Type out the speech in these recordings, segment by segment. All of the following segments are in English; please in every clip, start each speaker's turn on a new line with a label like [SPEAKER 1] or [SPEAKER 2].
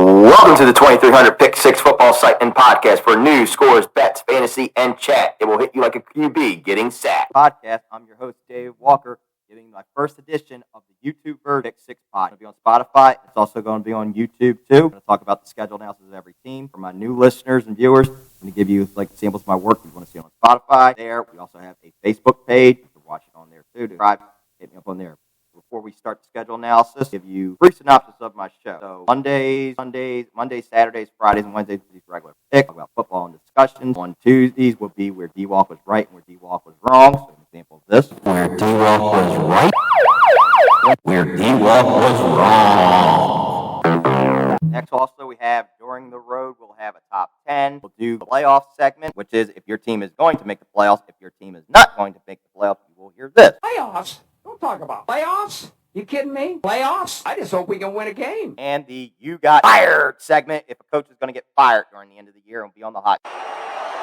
[SPEAKER 1] Welcome to the 2300 Pick 6 football site and podcast for news, scores, bets, fantasy, and chat. It will hit you like a QB getting sacked.
[SPEAKER 2] Podcast. I'm your host, Dave Walker, giving my first edition of the YouTube Pick 6 pod. It's going to be on Spotify. It's also going to be on YouTube, too. I'm going to talk about the schedule analysis of every team. For my new listeners and viewers, I'm going to give you samples of my work. If you want to see it on Spotify, there. We also have a Facebook page. You can watch it on there, too. Subscribe. Hit me up on there. Before we start the schedule analysis, give you a brief synopsis of my show. So Mondays, Saturdays, Fridays, and Wednesdays will be regular picks about football and discussions. On Tuesdays will be where D-Walk was right and where D-Walk was wrong. So an example of this.
[SPEAKER 1] Where D-Walk was right, where D-Walk was wrong.
[SPEAKER 2] Next, also, we have During the Road, we'll have a top 10. We'll do the playoff segment, which is if your team is going to make the playoffs. If your team is not going to make the playoffs, you will hear this.
[SPEAKER 3] Playoffs? Don't talk about playoffs. You kidding me? Playoffs? I just hope we can win a game.
[SPEAKER 2] And the You Got Fired segment, if a coach is going to get fired during the end of the year and be on the hot.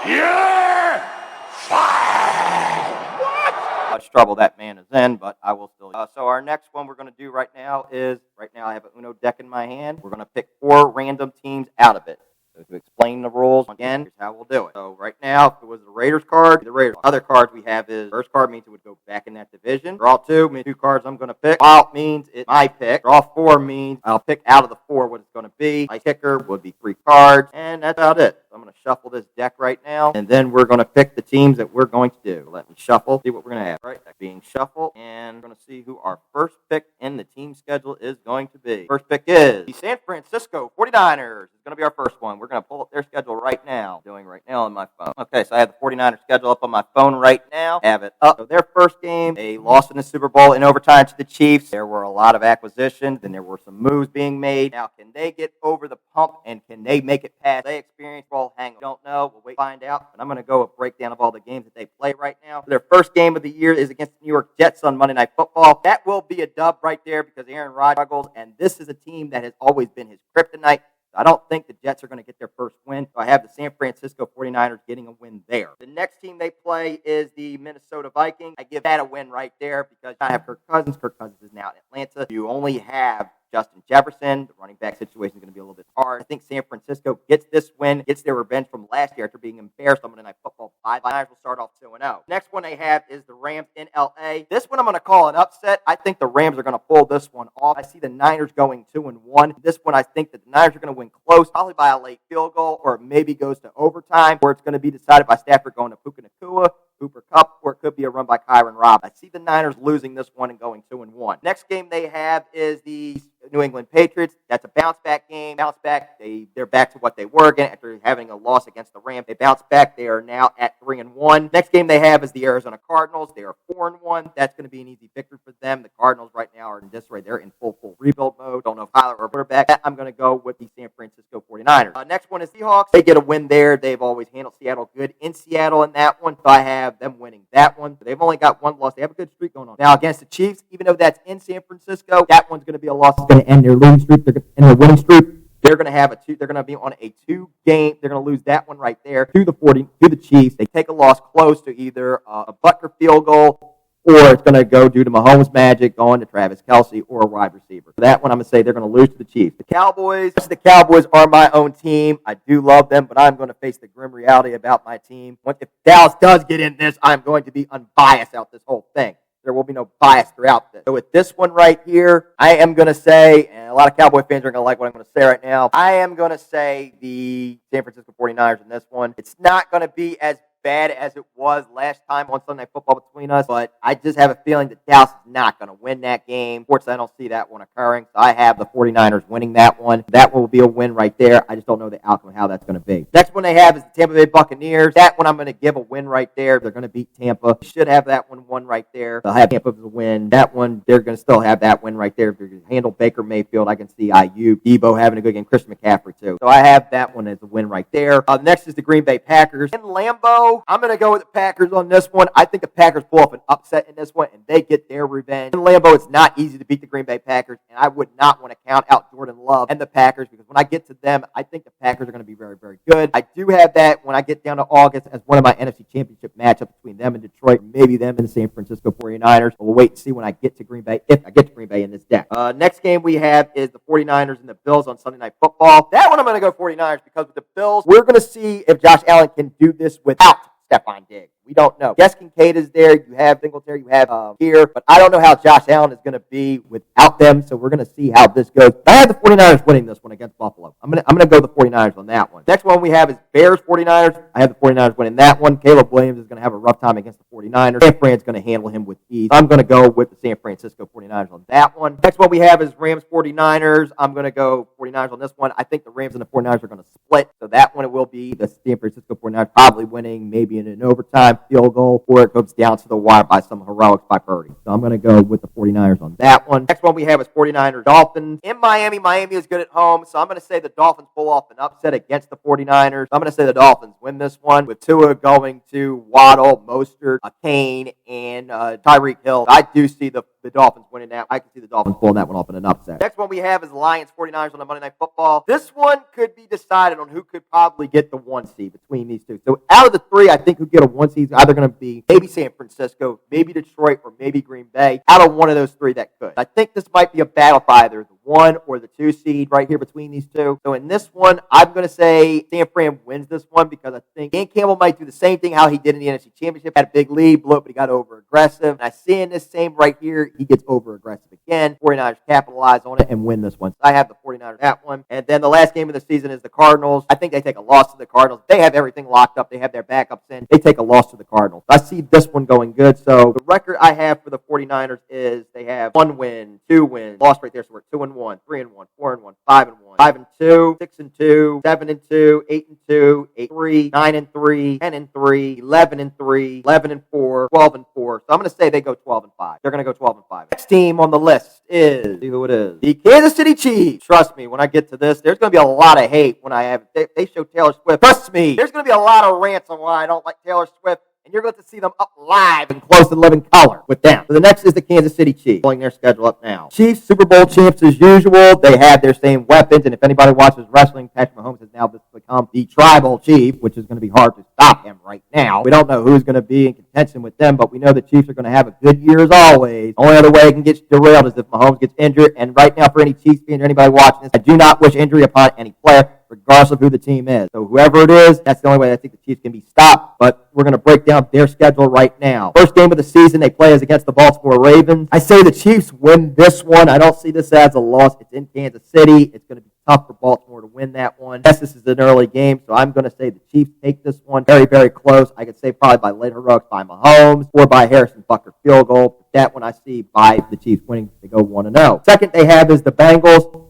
[SPEAKER 3] You're fired! What?
[SPEAKER 2] How much trouble that man is in, but I will still. So our next one we're going to do right now I have an Uno deck in my hand. We're going to pick 4 random teams out of it. So to explain the rules, again, here's how we'll do it. So right now, if it was the Raiders card, the Raiders. Other cards we have is, first card means it would go back in that division. Draw 2 means 2 cards I'm going to pick. Wild means it's my pick. Draw 4 means I'll pick out of the 4 what it's going to be. My kicker would be 3 cards, and that's about it. So I'm going to shuffle this deck right now, and then we're going to pick the teams that we're going to do. So let me shuffle, see what we're going to have. Right, deck being shuffled, and we're going to see who our first pick in the team schedule is going to be. First pick is the San Francisco 49ers. It's going to be our first one. We're going to pull up their schedule right now. Doing right now on my phone. Okay, so I have the 49ers schedule up on my phone right now. Have it up. So their first game, they lost in the Super Bowl in overtime to the Chiefs. There were a lot of acquisitions, and there were some moves being made. Now, can they get over the hump, and can they make it past? They experience ball hangover. Don't know. We'll wait to find out. But I'm going to go a breakdown of all the games that they play right now. Their first game of the year is against the New York Jets on Monday Night Football. That will be a dub right there because Aaron Rodgers struggles, and this is a team that has always been his kryptonite. I don't think the Jets are going to get their first win. So I have the San Francisco 49ers getting a win there. The next team they play is the Minnesota Vikings. I give that a win right there because I have Kirk Cousins. Kirk Cousins is now in Atlanta. You only have Justin Jefferson. The running back situation is going to be a little bit hard. I think San Francisco gets this win, gets their revenge from last year after being embarrassed on Monday Night Football. 5 Niners will start off 2-0. Next one they have is the Rams in L.A. This one I'm going to call an upset. I think the Rams are going to pull this one off. I see the Niners going 2-1. This one I think that the Niners are going to win close, probably by a late field goal, or maybe goes to overtime, where it's going to be decided by Stafford going to Puka Nacua, Cooper Kupp, or it could be a run by Kyron Robb. I see the Niners losing this one and going 2-1. Next game they have is the New England Patriots. That's a bounce-back game. They're back to what they were again after having a loss against the Rams. They bounce back. They are now at 3-1. Next game they have is the Arizona Cardinals. They are 4-1. That's going to be an easy victory for them. The Cardinals right now are in disarray. They're in full rebuild mode. Don't know if Tyler or quarterback. I'm going to go with the San Francisco 49ers. Next one is Seahawks. They get a win there. They've always handled Seattle good in Seattle in that one. So I have them winning that one. They've only got one loss. They have a good streak going on. Now against the Chiefs, even though that's in San Francisco, that one's going to be a loss. It's going to end their losing streak. They're in their winning streak. They're going to have they're going to be on a 2-game. They're going to lose that one right there to the Chiefs. They take a loss close to either a Butker field goal, or it's going to go due to Mahomes magic going to Travis Kelce or a wide receiver. For that one, I'm going to say they're going to lose to the Chiefs. The Cowboys are my own team. I do love them, but I'm going to face the grim reality about my team. If Dallas does get in this, I'm going to be unbiased out this whole thing. There will be no bias throughout this. So with this one right here, I am going to say, and a lot of Cowboy fans are going to like what I'm going to say right now, I am going to say the San Francisco 49ers in this one. It's not going to be as bad as it was last time on Sunday Night Football between us, but I just have a feeling that Dallas is not going to win that game. Fortunately, I don't see that one occurring, so I have the 49ers winning that one. That will be a win right there. I just don't know the outcome of how that's going to be. Next one they have is the Tampa Bay Buccaneers. That one I'm going to give a win right there. They're going to beat Tampa. Should have that one won right there. They'll have Tampa as a win. That one, they're going to still have that win right there. If they're going to handle Baker Mayfield, I can see IU, Debo having a good game, Christian McCaffrey too. So I have that one as a win right there. Next is the Green Bay Packers. In Lambeau, Buffalo, I'm going to go with the Packers on this one. I think the Packers pull off an upset in this one, and they get their revenge. In Lambeau, it's not easy to beat the Green Bay Packers, and I would not want to count out Jordan Love and the Packers because when I get to them, I think the Packers are going to be very, very good. I do have that when I get down to August as one of my NFC Championship matchups between them and Detroit, maybe them and the San Francisco 49ers. We'll wait and see when I get to Green Bay, if I get to Green Bay in this deck. Next game we have is the 49ers and the Bills on Sunday Night Football. That one I'm going to go 49ers because with the Bills, we're going to see if Josh Allen can do this without Stephon Diggs. We don't know. Yes, Kincaid is there. You have Singletary. You have here. But I don't know how Josh Allen is going to be without them, so we're going to see how this goes. I have the 49ers winning this one against Buffalo. I'm going to go the 49ers on that one. Next one we have is Bears-49ers. I have the 49ers winning that one. Caleb Williams is going to have a rough time against the 49ers. San Fran's going to handle him with ease. I'm going to go with the San Francisco 49ers on that one. Next one we have is Rams-49ers. I'm going to go 49ers on this one. I think the Rams and the 49ers are going to split, so that one it will be the San Francisco 49ers probably winning, maybe in an overtime field goal, or it goes down to the wire by some heroics by Purdy. So I'm going to go with the 49ers on that one. Next one we have is 49ers Dolphins. In Miami, Miami is good at home, so I'm going to say the Dolphins pull off an upset against the 49ers. I'm going to say the Dolphins win this one with Tua going to Waddle, Mostert, Kane, and Tyreek Hill. I do see the Dolphins winning that. I can see the Dolphins pulling that one off in an upset. Next one we have is Lions 49ers on the Monday Night Football. This one could be decided on who could probably get the 1 seed between these two. So out of the three, I think who get a 1 seed is either going to be maybe San Francisco, maybe Detroit, or maybe Green Bay. Out of one of those three that could. I think this might be a battle for either the 1 or the 2 seed right here between these two. So in this one, I'm going to say San Fran wins this one because I think Dan Campbell might do the same thing how he did in the NFC Championship. Had a big lead, blew it, but he got over aggressive. And I see in this same right here, he gets over aggressive again. 49ers capitalize on it and win this one. So I have the 49ers that one. And then the last game of the season is the Cardinals. I think they take a loss to the Cardinals. They have everything locked up. They have their backups in. They take a loss to the Cardinals. I see this one going good. So the record I have for the 49ers is they have 1 win, 2 wins, lost right there. So we're 2-1, 3-1, 4-1, 5-1, 5-2, 6-2, 7-2, 8-2, 8-3, 9-3, 10-3, 11-3, 11-4, 12-4. So I'm going to say they go 12-5. They're going to go 12-5. Next team on the list is, see who it is, the Kansas City Chiefs. Trust me, when I get to this, there's going to be a lot of hate when I have they show Taylor Swift. Trust me, there's going to be a lot of rants on why I don't like Taylor Swift. And you're going to see them up live in close and living color with them. So the next is the Kansas City Chiefs, pulling their schedule up now. Chiefs, Super Bowl champs as usual. They have their same weapons. And if anybody watches wrestling, Patrick Mahomes has now become the tribal chief, which is going to be hard to stop him right now. We don't know who's going to be in contention with them, but we know the Chiefs are going to have a good year as always. Only other way it can get derailed is if Mahomes gets injured. And right now, for any Chiefs fans or anybody watching this, I do not wish injury upon any player, regardless of who the team is. So whoever it is, that's the only way I think the Chiefs can be stopped. But we're going to break down their schedule right now. First game of the season they play is against the Baltimore Ravens. I say the Chiefs win this one. I don't see this as a loss. It's in Kansas City. It's going to be tough for Baltimore to win that one. Yes, this is an early game, so I'm going to say the Chiefs take this one very, very close. I could say probably by late heroics by Mahomes or by Harrison Butker field goal. That one I see by the Chiefs winning. They go 1-0. Second they have is the Bengals.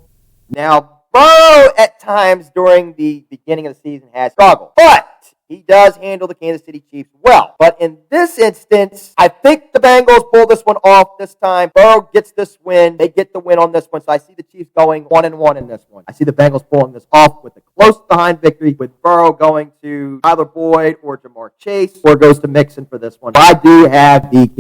[SPEAKER 2] Now, Burrow at times during the beginning of the season has struggled, but he does handle the Kansas City Chiefs well. But in this instance, I think the Bengals pull this one off this time. Burrow gets this win. They get the win on this one. So I see the Chiefs going 1-1 in this one. I see the Bengals pulling this off with a close behind victory, with Burrow going to Tyler Boyd or Jamar Chase, or goes to Mixon for this one. But I do have the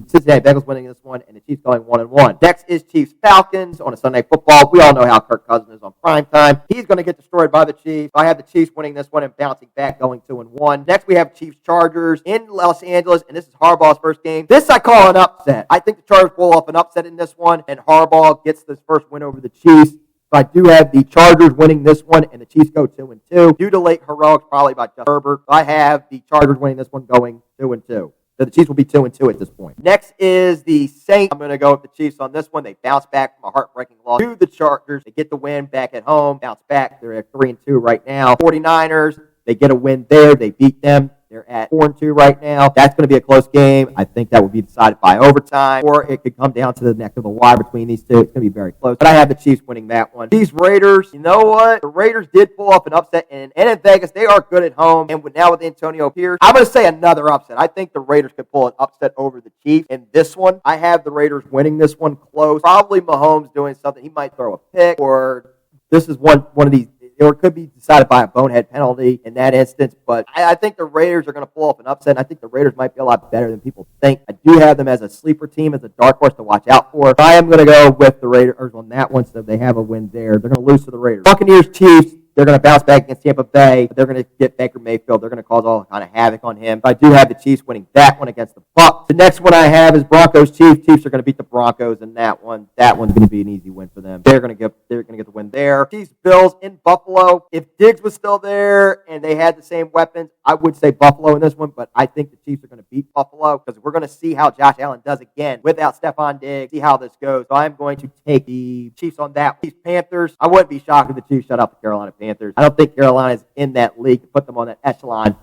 [SPEAKER 2] Cincinnati Bengals winning this one and the Chiefs going 1-1. Next is Chiefs Falcons on a Sunday football. We all know how Kirk Cousins is on prime time. He's going to get destroyed by the Chiefs. So I have the Chiefs winning this one and bouncing back going 2-1. Next, we have Chiefs Chargers in Los Angeles, and this is Harbaugh's first game. This I call an upset. I think the Chargers pull off an upset in this one, and Harbaugh gets this first win over the Chiefs. So I do have the Chargers winning this one, and the Chiefs go 2-2. Due to late heroics, probably by Justin Herbert. So I have the Chargers winning this one going 2-2. So the Chiefs will be 2-2 at this point. Next is the Saints. I'm going to go with the Chiefs on this one. They bounce back from a heartbreaking loss to the Chargers. They get the win back at home, bounce back. They're at 3-2 right now. 49ers. They get a win there. They beat them. They're at 4-2 right now. That's going to be a close game. I think that will be decided by overtime, or it could come down to the neck of the wire between these two. It's going to be very close. But I have the Chiefs winning that one. These Raiders, you know what? The Raiders did pull off an upset, and in Vegas, they are good at home. And now with Antonio Pierce, I'm going to say another upset. I think the Raiders could pull an upset over the Chiefs in this one. I have the Raiders winning this one close. Probably Mahomes doing something. He might throw a pick, or this is one of these. or it could be decided by a bonehead penalty in that instance. But I think the Raiders are going to pull off an upset, and I think the Raiders might be a lot better than people think. I do have them as a sleeper team, as a dark horse to watch out for. I am going to go with the Raiders on that one, so they have a win there. They're going to lose to the Raiders. Buccaneers, Chiefs. They're going to bounce back against Tampa Bay, but they're going to get Baker Mayfield. They're going to cause all kind of havoc on him. But I do have the Chiefs winning that one against the Bucs. The next one I have is Broncos Chiefs. Chiefs are going to beat the Broncos in that one. That one's going to be an easy win for them. They're going to get the win there. Chiefs Bills in Buffalo. If Diggs was still there and they had the same weapons, I would say Buffalo in this one, but I think the Chiefs are going to beat Buffalo because we're going to see how Josh Allen does again without Stephon Diggs. See how this goes. So I'm going to take the Chiefs on that. Chiefs Panthers. I wouldn't be shocked if the Chiefs shut out the Carolina Panthers. I don't think Carolina's in that league to put them on that echelon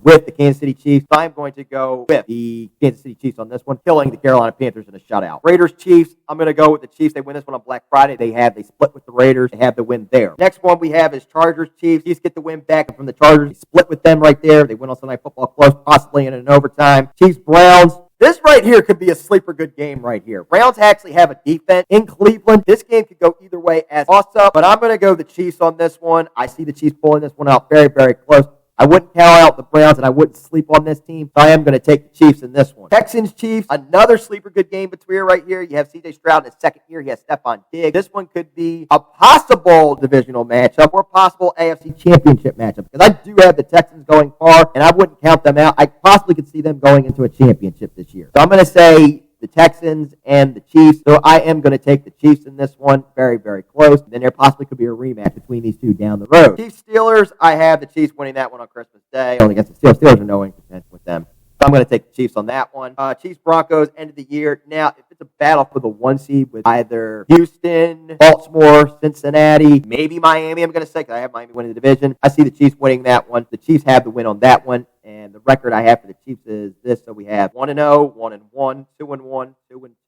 [SPEAKER 2] with the Kansas City Chiefs. I'm going to go with the Kansas City Chiefs on this one, killing the Carolina Panthers in a shutout. Raiders Chiefs. I'm going to go with the Chiefs. They win this one on Black Friday. They split with the Raiders. They have the win there. Next one we have is Chargers Chiefs. Chiefs get the win back from the Chargers. They split with them right there. They win on Sunday Night Football close, possibly in an overtime. Chiefs Browns. This right here could be a sleeper good game right here. Browns actually have a defense in Cleveland. This game could go either way as toss-up, but I'm going to go the Chiefs on this one. I see the Chiefs pulling this one out very, very close. I wouldn't count out the Browns, and I wouldn't sleep on this team. So I am going to take the Chiefs in this one. Texans, Chiefs, another sleeper good game between right here. You have C.J. Stroud in his second year. He has Stephon Diggs. This one could be a possible divisional matchup or a possible AFC championship matchup because I do have the Texans going far, and I wouldn't count them out. I possibly could see them going into a championship this year. So I'm going to say the Texans and the Chiefs. So I am going to take the Chiefs in this one. Very, very close. And then there possibly could be a rematch between these two down the road. Chiefs Steelers, I have the Chiefs winning that one on Christmas Day. Only against the Steelers. Steelers are no contention with them. So I'm going to take the Chiefs on that one. Chiefs Broncos, end of the year. Now, if it's a battle for the 1 seed with either Houston, Baltimore, Cincinnati, maybe Miami, I'm going to say, because I have Miami winning the division. I see the Chiefs winning that one. The Chiefs have the win on that one. And the record I have for the Chiefs is this. So we have 1-0, 1-1, 2-1,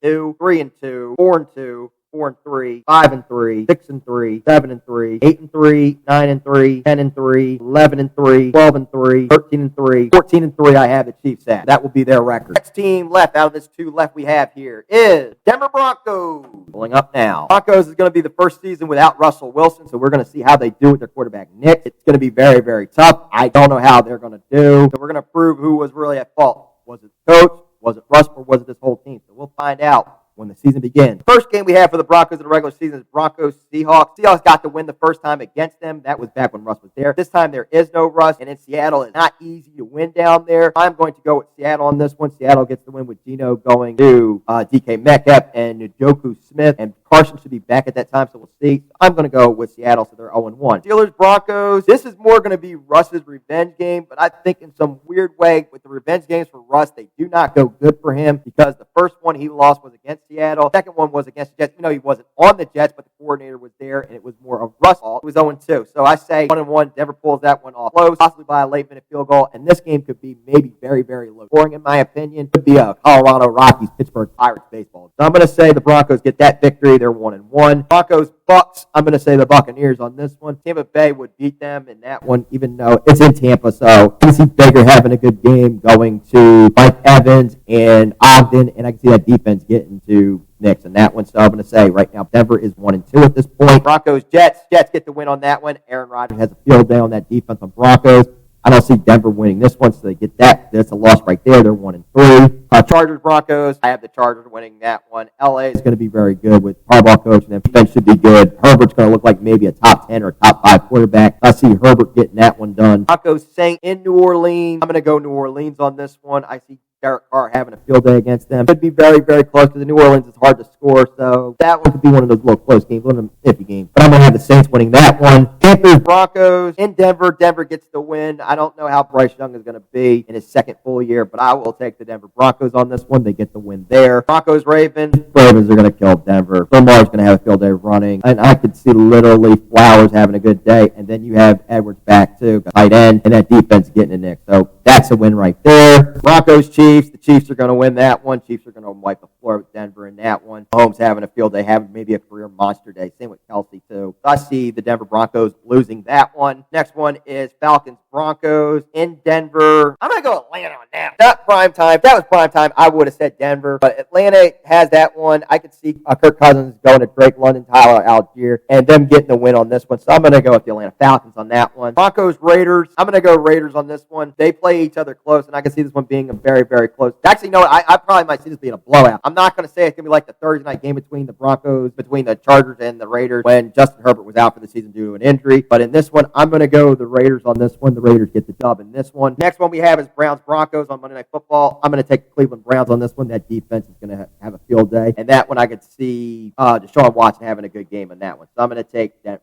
[SPEAKER 2] 2-2, 3-2, 4-2, 4-3, 5-3, 6-3, 7-3, 8-3, 9-3, 10-3, 11-3, 12-3, 13-3, 14-3. I have the Chiefs at. That will be their record. Next team left out of this two left we have here is Denver Broncos. Pulling up now. Broncos is going to be the first season without Russell Wilson, so we're going to see how they do with their quarterback Nick. It's going to be very, very tough. I don't know how they're going to do. So we're going to prove who was really at fault. Was it the coach? Was it Russ? Or was it this whole team? So we'll find out when the season begins. First game we have for the Broncos in the regular season is Broncos-Seahawks. Seahawks got the win the first time against them. That was back when Russ was there. This time there is no Russ, and in Seattle it's not easy to win down there. I'm going to go with Seattle on this one. Seattle gets the win with Geno going to DK Metcalf and Njoku Smith, and Carson should be back at that time, so we'll see. I'm going to go with Seattle, so they're 0-1. Steelers-Broncos. This is more going to be Russ's revenge game, but I think in some weird way with the revenge games for Russ, they do not go good for him because the first one he lost was against Seattle. Second one was against the Jets. You know, he wasn't on the Jets, but the coordinator was there, and it was more of Russ' fault. It was 0-2. So I say 1-1. Denver pulls that one off close, possibly by a late-minute field goal, and this game could be maybe very, very low scoring, in my opinion. Could be a Colorado Rockies, Pittsburgh Pirates baseball. So I'm going to say the Broncos get that victory. They're 1-1. Broncos Bucks, I'm going to say the Buccaneers on this one. Tampa Bay would beat them in that one, even though it's in Tampa. So I can see Baker having a good game going to Mike Evans and Ogden, and I can see that defense getting to Knicks in that one. So I'm going to say right now Denver is 1-2 at this point. Broncos Jets. Jets get the win on that one. Aaron Rodgers has a field day on that defense on Broncos. I don't see Denver winning this one, so they get that. That's a loss right there. They're 1-3. Chargers, Broncos. I have the Chargers winning that one. LA is going to be very good with Harbaugh coaching them. Defense should be good. Herbert's going to look like maybe a top 10 or top 5 quarterback. I see Herbert getting that one done. Broncos, Saints in New Orleans. I'm going to go New Orleans on this one. I see Derek Carr having a field day against them. Could be very, very close because the New Orleans is hard to score, so that one could be one of those little close games, one of them iffy games. But I'm going to have the Saints winning that one. Panthers, Broncos in Denver. Denver gets the win. I don't know how Bryce Young is going to be in his second full year, but I will take the Denver Broncos on this one. They get the win there. Broncos, Ravens. Ravens are going to kill Denver. Lamar's going to have a field day running, and I could see literally Flowers having a good day, and then you have Edwards back too, tight end, and that defense getting in there. So that's a win right there. Broncos, Chiefs. The Chiefs are going to win that one. Chiefs are going to wipe the floor with Denver in that one. Mahomes having a field day, having maybe a career monster day. Same with Kelsey, too. So I see the Denver Broncos losing that one. Next one is Falcons, Broncos in Denver. I'm going to go Atlanta on that. Not prime time. If that was prime time, I would have said Denver. But Atlanta has that one. I could see Kirk Cousins going to Drake London, Tyler Algier, and them getting the win on this one. So I'm going to go with the Atlanta Falcons on that one. Broncos, Raiders. I'm going to go Raiders on this one. They play each other close, and I can see this one being a very, very close. Actually, no, I probably might see this being a blowout. I'm not going to say it's going to be like the Thursday night game between the Broncos, between the Chargers and the Raiders when Justin Herbert was out for the season due to an injury. But in this one, I'm going to go the Raiders on this one. The Raiders get the dub in this one. Next one we have is Browns-Broncos on Monday Night Football. I'm going to take the Cleveland Browns on this one. That defense is going to have a field day. And that one I could see Deshaun Watson having a good game in that one. So I'm going to take the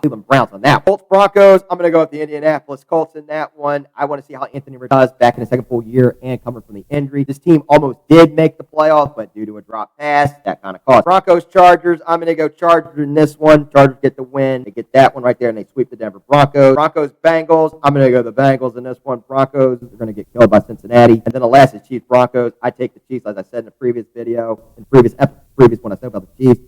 [SPEAKER 2] Cleveland Browns on that. Colts-Broncos, I'm going to go with the Indianapolis Colts in that one. I want to see how Anthony Richardson does back in his second full year and coming from the injury. This team almost did make the playoffs, but due to a drop pass, that kind of cost. Broncos-Chargers, I'm going to go Chargers in this one. Chargers get the win. They get that one right there, and they sweep the Denver Broncos. Broncos-Bengals, I'm going to go the Bengals in this one. Broncos are going to get killed by Cincinnati. And then the last is Chiefs-Broncos. I take the Chiefs, as I said in the previous video, previous one I said about the Chiefs.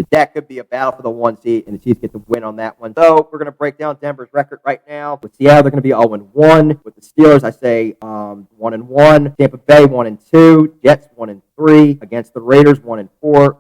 [SPEAKER 2] That could be a battle for the 1 seed, and the Chiefs get the win on that one. So we're going to break down Denver's record right now. With Seattle, they're going to be 0-1. With the Steelers, I say 1-1. Tampa Bay 1-2. Jets 1-3. Against the Raiders 1-4.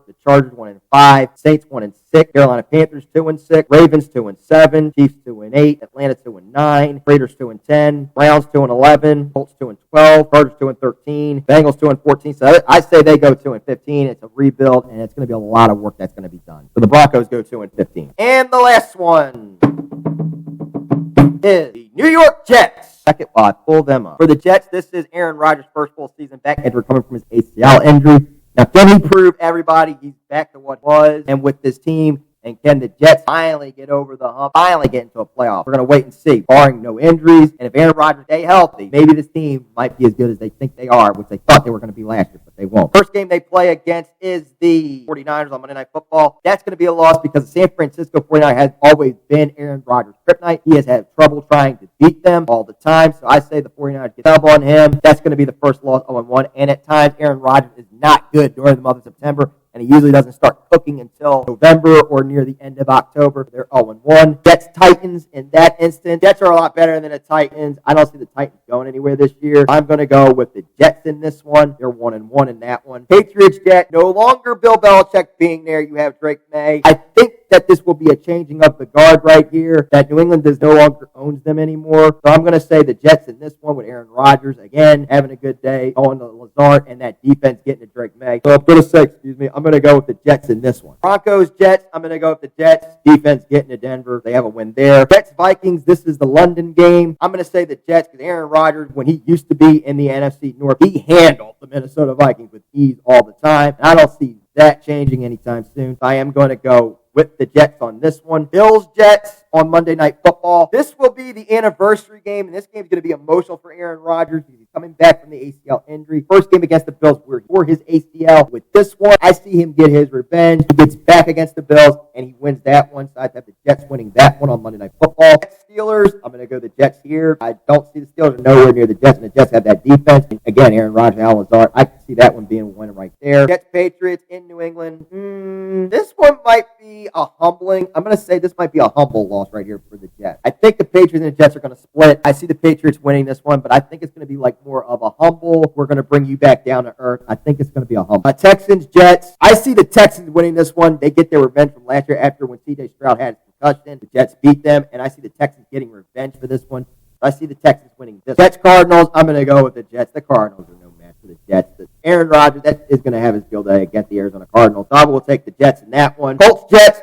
[SPEAKER 2] The Chargers 1-5. Saints 1-6. Carolina Panthers 2-6. Ravens 2-7. Chiefs 2-8. Atlanta 2-9. Raiders 2-10. Browns 2-11. Colts 2-12. Chargers 2-13. Bengals 2-14. So I say they go 2-15. It's a rebuild, and it's going to be a lot of work that's going to be done. So the Broncos go 2-15. And the last one is the New York Jets. Second, while I pull them up. For the Jets, this is Aaron Rodgers' first full season back after coming from his ACL injury. Now, can he prove everybody he's back to what he was? And with this team, and can the Jets finally get over the hump, finally get into a playoff? We're going to wait and see, barring no injuries. And if Aaron Rodgers stay healthy, maybe this team might be as good as they think they are, which they thought they were going to be last year, but they won't. First game they play against is the 49ers on Monday Night Football. That's going to be a loss because the San Francisco 49ers has always been Aaron Rodgers' kryptonite. He has had trouble trying to beat them all the time, so I say the 49ers get up on him. That's going to be the first loss 0-1, and at times Aaron Rodgers is not good during the month of September, and he usually doesn't start cooking until November or near the end of October. They're 0-1. Jets-Titans in that instance. Jets are a lot better than the Titans. I don't see the Titans going anywhere this year. I'm going to go with the Jets in this one. They're 1-1 in that one. Patriots-Jets. No longer Bill Belichick being there. You have Drake May. I think that this will be a changing of the guard right here, that New England does no longer owns them anymore. So I'm going to say the Jets in this one with Aaron Rodgers, again, having a good day, going to Lazard, and that defense getting to Drake May. So I'm going to say, I'm going to go with the Jets in this one. Broncos-Jets, I'm going to go with the Jets. Defense getting to Denver. They have a win there. Jets-Vikings, this is the London game. I'm going to say the Jets because Aaron Rodgers, when he used to be in the NFC North, he handled the Minnesota Vikings with ease all the time. And I don't see that changing anytime soon. So I am going to go with the Jets on this one. Bills-Jets on Monday Night Football. This will be the anniversary game, and this game is going to be emotional for Aaron Rodgers because he's coming back from the ACL injury. First game against the Bills for his ACL. With this one, I see him get his revenge. He gets back against the Bills, and he wins that one. So I have the Jets winning that one on Monday Night Football. Steelers, I'm going to go the Jets here. I don't see the Steelers are nowhere near the Jets, and the Jets have that defense. And again, Aaron Rodgers and Al Lazard, I can see that one being a winner right there. Jets-Patriots in New England. This one might be a humbling. I'm going to say this might be a humble loss right here for the Jets. I think the Patriots and the Jets are going to split. I see the Patriots winning this one, but I think it's going to be like more of a humble. We're going to bring you back down to earth. I think it's going to be a humble. Texans-Jets. I see the Texans winning this one. They get their revenge from last year after when C.J. Stroud had his concussion. The Jets beat them, and I see the Texans getting revenge for this one. I see the Texans winning this. Jets-Cardinals. I'm going to go with the Jets. The Cardinals are no match for the Jets. Aaron Rodgers, that is going to have his field day against the Arizona Cardinals. So I will take the Jets in that one. Colts-Jets.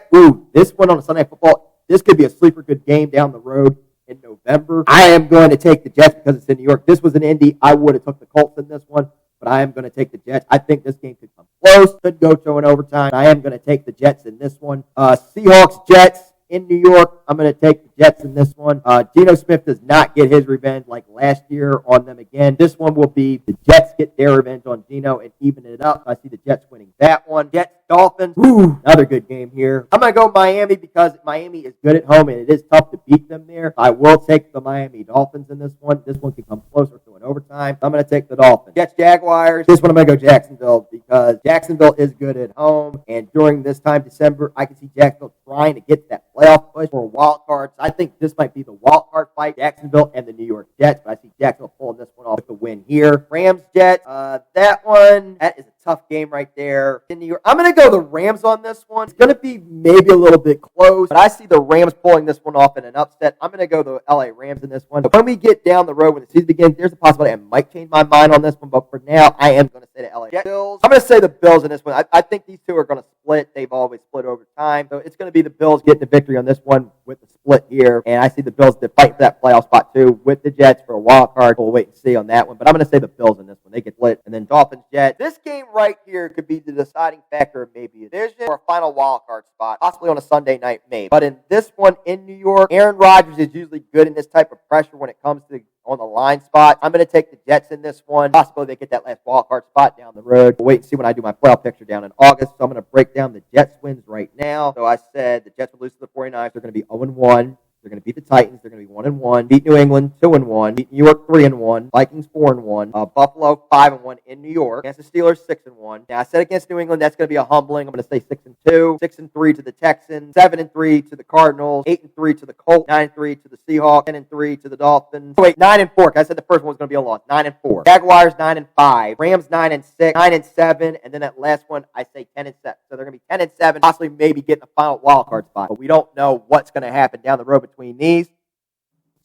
[SPEAKER 2] This one on a Sunday Night Football. This could be a sleeper good game down the road in November. I am going to take the Jets because it's in New York. This was in Indy. I would have took the Colts in this one, but I am going to take the Jets. I think this game could come close. Could go to an overtime. I am going to take the Jets in this one. Seahawks-Jets. In New York, I'm going to take the Jets in this one. Geno Smith does not get his revenge like last year on them again. This one will be the Jets get their revenge on Geno and even it up. I see the Jets winning that one. Jets
[SPEAKER 4] Dolphins. Ooh, another good game here. I'm going to go Miami because Miami is good at home and it is tough to beat them there. I will take the Miami Dolphins in this one. This one can come closer to an overtime. I'm going to take the Dolphins. Jets, Jaguars. This one I'm going to go Jacksonville because Jacksonville is good at home. And during this time, December, I can see Jacksonville trying to get that playoff push for wild cards. I think this might be the wild card fight, Jacksonville and the New York Jets. But I see Jacksonville pulling this one off with the win here. Rams, Jets. That is a tough game right there in New York. I'm going to go the Rams on this one. It's going to be maybe a little bit close, but I see the Rams pulling this one off in an upset. I'm going to go the LA Rams in this one. But when we get down the road, when the season begins, there's a possibility I might change my mind on this one, but for now, I am going to say the LA Bills. I'm going to say the Bills in this one. I think these two are going to split. They've always split over time. So it's going to be the Bills getting the victory on this one with the split here. And I see the Bills to fight for that playoff spot too with the Jets for a wild card. We'll wait and see on that one. But I'm going to say the Bills in this one. They get split. And then Dolphins, Jets. This game right here could be the deciding factor of maybe a division or a final wild card spot, possibly on a Sunday night maybe. But in this one in New York, Aaron Rodgers is usually good in this type of pressure when it comes to on the line spot. I'm going to take the Jets in this one. Possibly they get that last wild card spot down the road. We'll wait and see when I do my playoff picture down in August. So I'm going to break down the Jets wins right now. So I said the Jets will lose to the 49ers. They're going to be 0-1. They're going to beat the Titans. They're going to be 1-1. Beat New England 2-1. Beat New York 3-1. Vikings 4-1. Buffalo 5-1 in New York. Against the Steelers 6-1. Now I said against New England that's going to be a humbling. I'm going to say 6-2. 6-3 to the Texans. 7-3 to the Cardinals. 8-3 to the Colts. 9-3 to the Seahawks. 10-3 to the Dolphins. Oh, wait, 9-4. I said the first one was going to be a loss. 9-4. Jaguars 9-5. Rams 9-6. 9-7. And then that last one I say 10-7. So they're going to be 10-7. Possibly maybe getting a final wild card spot. But we don't know what's going to happen down the road between these.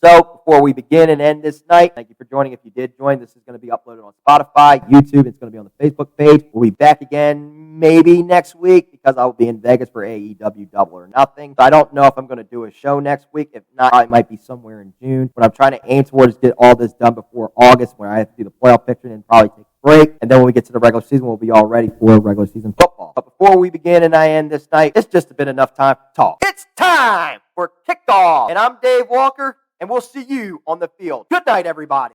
[SPEAKER 4] So before we begin and end this night, thank you for joining. If you did join, this is going to be uploaded on Spotify, YouTube. It's going to be on the Facebook page. We'll be back again maybe next week because I will be in Vegas for AEW Double or Nothing. So I don't know if I'm going to do a show next week. If not, it might be somewhere in June. What I'm trying to aim towards is get all this done before August when I have to do the playoff picture and probably take a break. And then when we get to the regular season, we'll be all ready for regular season football. But before we begin and I end this night, it's just been enough time to talk. It's time for kickoff. And I'm Dave Walker. And we'll see you on the field. Good night, everybody.